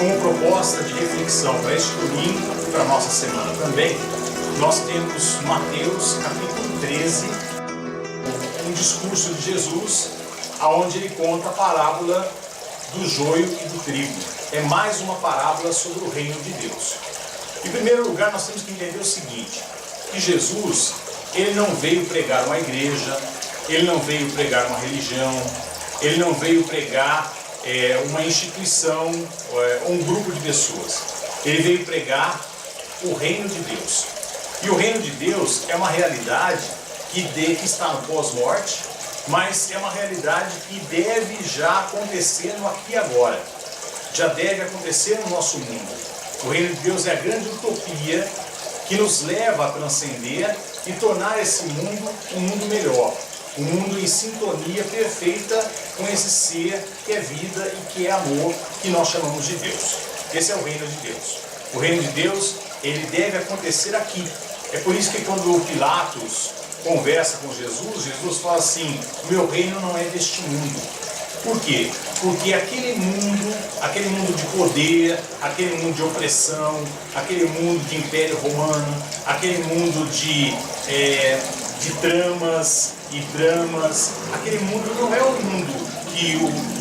como proposta de reflexão para este domingo, para a nossa semana também, nós temos Mateus capítulo 13, um discurso de Jesus, onde ele conta a parábola do joio e do trigo. É mais uma parábola sobre o reino de Deus. Em primeiro lugar, nós temos que entender o seguinte, que Jesus, ele não veio pregar uma igreja, ele não veio pregar uma religião, ele não veio pregar uma instituição, um grupo de pessoas. Ele veio pregar o reino de Deus. E o reino de Deus é uma realidade que está no pós-morte, mas é uma realidade que deve já acontecer no aqui e agora. Já deve acontecer no nosso mundo. O reino de Deus é a grande utopia que nos leva a transcender e tornar esse mundo um mundo melhor. Um mundo em sintonia perfeita com esse ser que é vida e que é amor, que nós chamamos de Deus. Esse é o reino de Deus. O reino de Deus, ele deve acontecer aqui. É por isso que quando Pilatos conversa com Jesus, Jesus fala assim, o meu reino não é deste mundo. Por quê? Porque aquele mundo de poder, aquele mundo de opressão, aquele mundo de império romano, aquele mundo de tramas e dramas, aquele mundo não é o mundo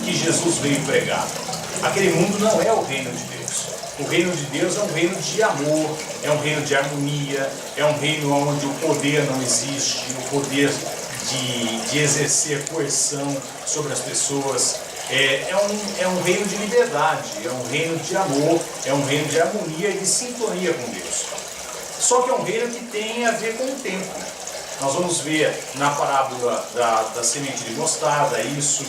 que Jesus veio pregar. Aquele mundo não é o reino de Deus. O reino de Deus é um reino de amor, é um reino de harmonia, é um reino onde o poder não existe, o poder de exercer coerção sobre as pessoas. É um reino de liberdade, é um reino de amor, é um reino de harmonia e de sintonia com Deus. Só que é um reino que tem a ver com o tempo. Nós vamos ver na parábola da semente de mostarda isso.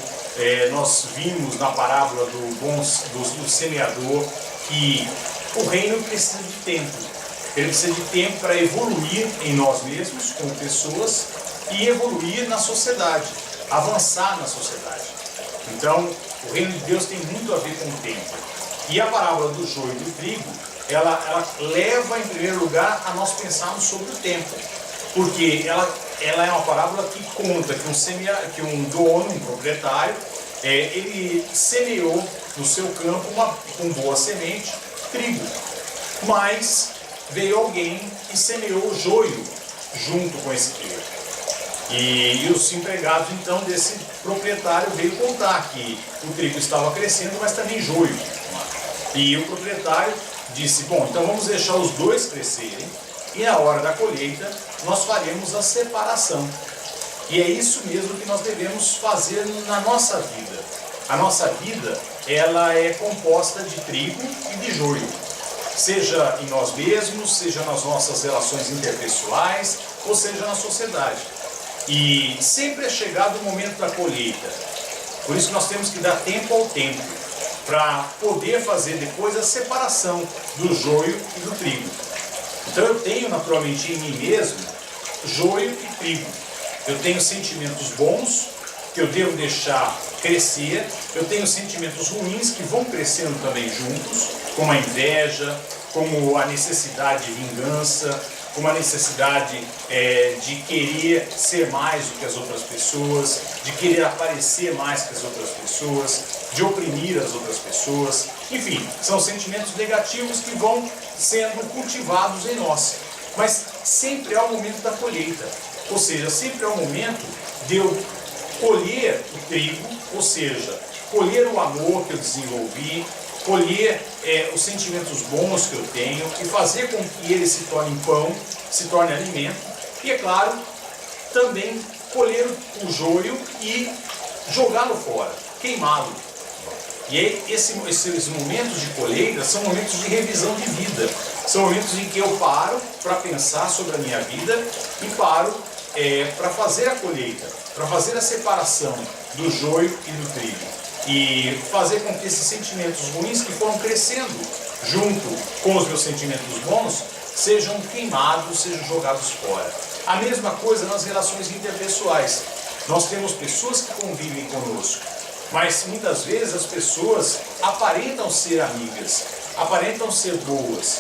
Nós vimos na parábola do semeador que o reino precisa de tempo. Ele precisa de tempo para evoluir em nós mesmos, como pessoas, e evoluir na sociedade, avançar na sociedade. Então, o reino de Deus tem muito a ver com o tempo. E a parábola do joio e do trigo, ela leva em primeiro lugar a nós pensarmos sobre o tempo. Porque ela é uma parábola que conta que um dono, um proprietário, ele semeou no seu campo com boa semente, trigo. Mas veio alguém e semeou joio junto com esse trigo. E os empregados então desse proprietário veio contar que o trigo estava crescendo, mas também joio. E o proprietário disse, bom, então vamos deixar os dois crescerem e na hora da colheita nós faremos a separação. E é isso mesmo que nós devemos fazer na nossa vida. A nossa vida, ela é composta de trigo e de joio. Seja em nós mesmos, seja nas nossas relações interpessoais, ou seja na sociedade. E sempre é chegado o momento da colheita. Por isso que nós temos que dar tempo ao tempo, para poder fazer depois a separação do joio e do trigo. Então eu tenho naturalmente em mim mesmo joio e trigo. Eu tenho sentimentos bons que eu devo deixar crescer. Eu tenho sentimentos ruins que vão crescendo também juntos, como a inveja, como a necessidade de vingança, como a necessidade de querer ser mais do que as outras pessoas, de querer aparecer mais que as outras pessoas, de oprimir as outras pessoas. Enfim, são sentimentos negativos que vão sendo cultivados em nós. Mas sempre há o momento da colheita, ou seja, sempre há o momento de eu colher o trigo, ou seja, colher o amor que eu desenvolvi, colher os sentimentos bons que eu tenho e fazer com que ele se torne pão, se torne alimento. E é claro, também colher o joio e jogá-lo fora, queimá-lo. E aí, esses momentos de colheita são momentos de revisão de vida. São momentos em que eu paro para pensar sobre a minha vida e paro para fazer a colheita, para fazer a separação do joio e do trigo. E fazer com que esses sentimentos ruins que foram crescendo junto com os meus sentimentos bons sejam queimados, sejam jogados fora. A mesma coisa nas relações interpessoais. Nós temos pessoas que convivem conosco, mas muitas vezes as pessoas aparentam ser amigas, aparentam ser boas,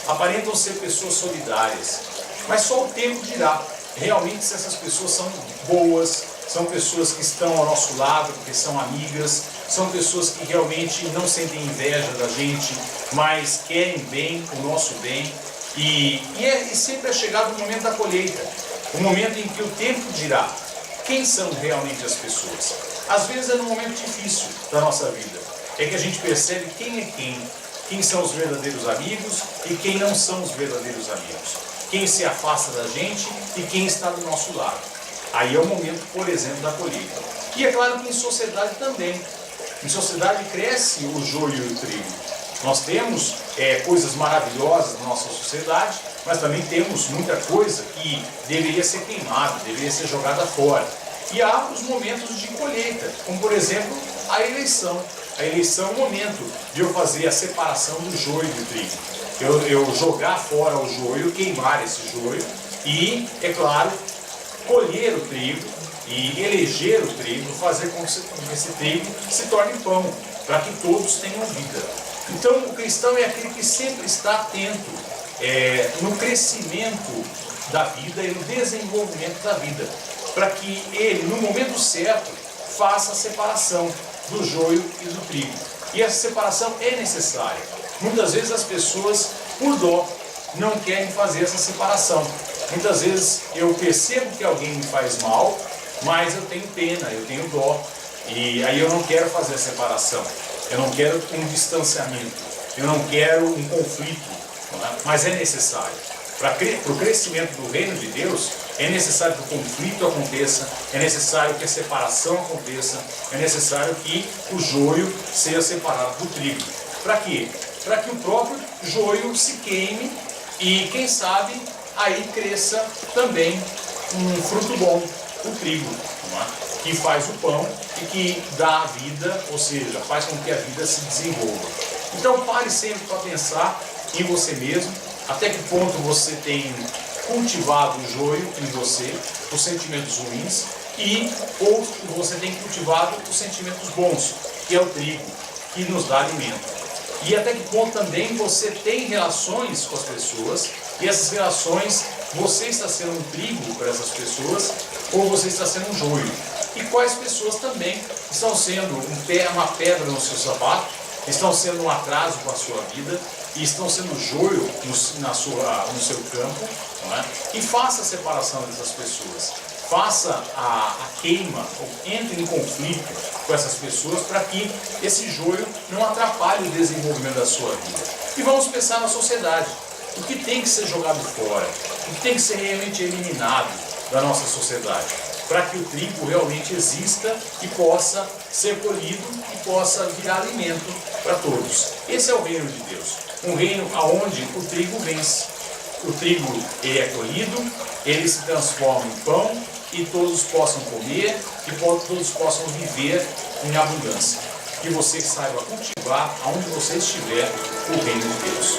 aparentam ser pessoas solidárias, mas só o tempo dirá realmente se essas pessoas são boas, são pessoas que estão ao nosso lado, porque são amigas, são pessoas que realmente não sentem inveja da gente, mas querem bem, o nosso bem. E sempre é chegado o momento da colheita, o momento em que o tempo dirá quem são realmente as pessoas. Às vezes é num momento difícil da nossa vida, é que a gente percebe quem é quem são os verdadeiros amigos e quem não são os verdadeiros amigos, quem se afasta da gente e quem está do nosso lado. Aí é o momento, por exemplo, da colheita. E é claro que em sociedade também. Em sociedade cresce o joio e o trigo. Nós temos coisas maravilhosas na nossa sociedade, mas também temos muita coisa que deveria ser queimada, deveria ser jogada fora. E há os momentos de colheita, como por exemplo a eleição. A eleição é o momento de eu fazer a separação do joio e do trigo. Eu jogar fora o joio, queimar esse joio e, é claro, colher o trigo e eleger o trigo, fazer com que esse trigo se torne pão, para que todos tenham vida. Então o cristão é aquele que sempre está atento no crescimento da vida e no desenvolvimento da vida, para que ele, no momento certo, faça a separação do joio e do trigo. E essa separação é necessária. Muitas vezes as pessoas, por dó, não querem fazer essa separação. Muitas vezes eu percebo que alguém me faz mal, mas eu tenho pena, eu tenho dó. E aí eu não quero fazer a separação. Eu não quero um distanciamento. Eu não quero um conflito. Mas é necessário. Para o crescimento do reino de Deus, é necessário que o conflito aconteça, é necessário que a separação aconteça, é necessário que o joio seja separado do trigo. Para quê? Para que o próprio joio se queime e, quem sabe, aí cresça também um fruto bom, o trigo, que faz o pão e que dá a vida, ou seja, faz com que a vida se desenvolva. Então pare sempre para pensar em você mesmo, até que ponto você tem cultivado o joio em você, os sentimentos ruins, ou você tem cultivado os sentimentos bons, que é o trigo, que nos dá alimento. E até que ponto também você tem relações com as pessoas, e essas relações, você está sendo um trigo para essas pessoas, ou você está sendo um joio. E quais pessoas também estão sendo uma pedra no seu sapato, estão sendo um atraso para a sua vida, e estão sendo joio no seu campo, não é? E faça a separação dessas pessoas, faça a queima, ou entre em conflito com essas pessoas para que esse joio não atrapalhe o desenvolvimento da sua vida. E vamos pensar na sociedade, o que tem que ser jogado fora, o que tem que ser realmente eliminado da nossa sociedade, para que o trigo realmente exista e possa ser colhido e possa virar alimento para todos. Esse é o reino de Deus. Um reino onde o trigo vence. O trigo ele é colhido, ele se transforma em pão e todos possam comer e todos possam viver em abundância. Que você saiba cultivar aonde você estiver o reino de Deus.